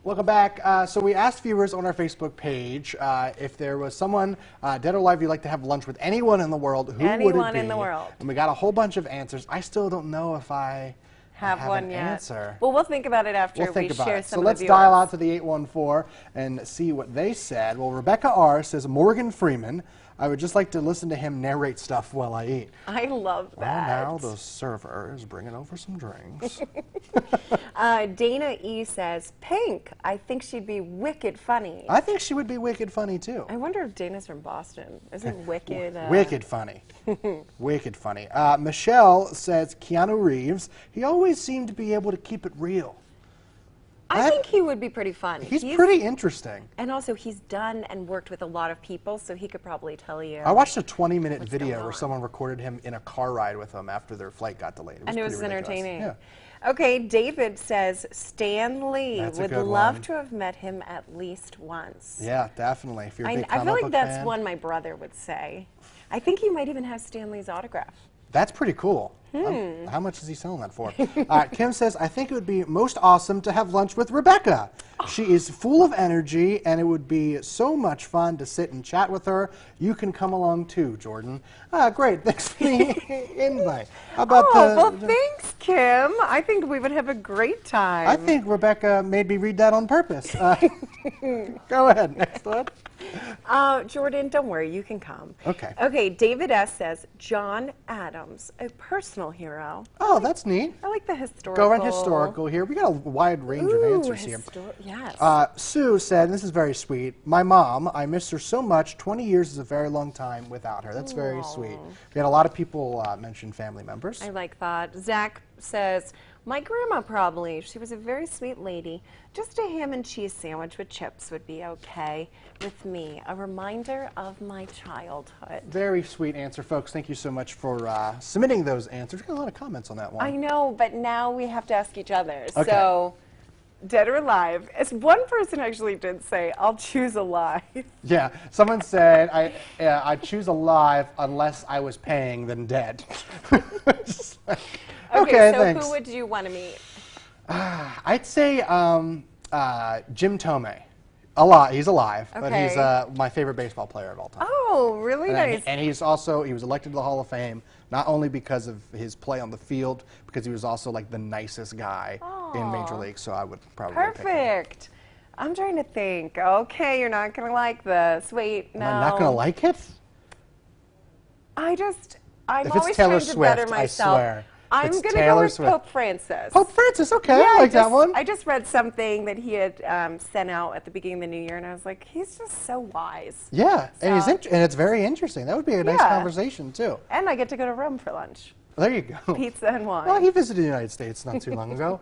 Welcome back. So we asked viewers on our Facebook page if there was someone, dead or alive, you'd like to have lunch with anyone in the world, who would it be? Anyone in the world. And we got a whole bunch of answers. I still don't know if I have one an yet. answer. Well, we'll think about it after We'll think we about share it. some So of let's the dial viewers. out to the 814 and see what they said. Well, Rebecca R. says Morgan Freeman. I would just like to listen to him narrate stuff while I eat. I love that. Well, now the server is bringing over some drinks. Dana E says, Pink, I think she'd be wicked funny. I think she would be wicked funny, too. I wonder if Dana's from Boston. Isn't wicked? Wicked funny. Wicked funny. Michelle says Keanu Reeves. He always seemed to be able to keep it real. I think he would be pretty fun. He's pretty interesting. And also, he's done and worked with a lot of people, so he could probably tell you. I watched a 20-minute what's video going where on. someone recorded him in a car ride with him after their flight got delayed. And it was pretty ridiculous. entertaining. Yeah. Okay, David says Stan Lee. That's a Would good love one. to have met him at least once. Yeah, definitely. If you're a big I feel comic like book that's fan. one my brother would say. I think he might even have Stan Lee's autograph. That's pretty cool. How much is he selling that for? Kim says, I think it would be most awesome to have lunch with Rebecca. She is full of energy, and it would be so much fun to sit and chat with her. You can come along too, Jordan. Great. Thanks for the invite. How about well, thanks, Kim. I think we would have a great time. I think Rebecca made me read that on purpose. Go ahead. Next one. Jordan, don't worry, you can come. Okay. Okay, David S. says, John Adams, a personal hero. Oh, that's neat. I like the historical. Go right historical here. We got a wide range of answers here. Yes. Sue said, and this is very sweet, my mom, I miss her so much. 20 years is a very long time without her. That's very sweet. We had a lot of people mention family members. I like that. Zach says, my grandma probably. She was a very sweet lady. Just a ham and cheese sandwich with chips would be okay with me. A reminder of my childhood. Very sweet answer, folks. Thank you so much for submitting those answers. We got a lot of comments on that one. I know, but now we have to ask each other. Okay. So, dead or alive? As one person actually did say, I'll choose alive. Yeah, someone said, I'd choose alive unless I was paying than dead. Okay, so thanks. who would you want to meet? I'd say Jim Tomei. He's alive, but he's Okay. my favorite baseball player of all time. Oh, really nice. And he was elected to the Hall of Fame, not only because of his play on the field, because he was also like the nicest guy in Major League, so I would probably pick him. Perfect. I'm trying to think. Okay, you're not going to like this. Wait, no. Am I not going to like it? I'm If it's always Taylor trying to better Swift, I myself. swear. I'm It's going to go Taylor with Swift. Pope Francis. Pope Francis, okay, Yeah, I like that one. I just read something that he had sent out at the beginning of the new year, and I was like, he's just so wise. Yeah, and, So- and it's very interesting. That would be a nice Yeah. conversation, too. And I get to go to Rome for lunch. There you go. Pizza and wine. Well, he visited the United States not too long ago.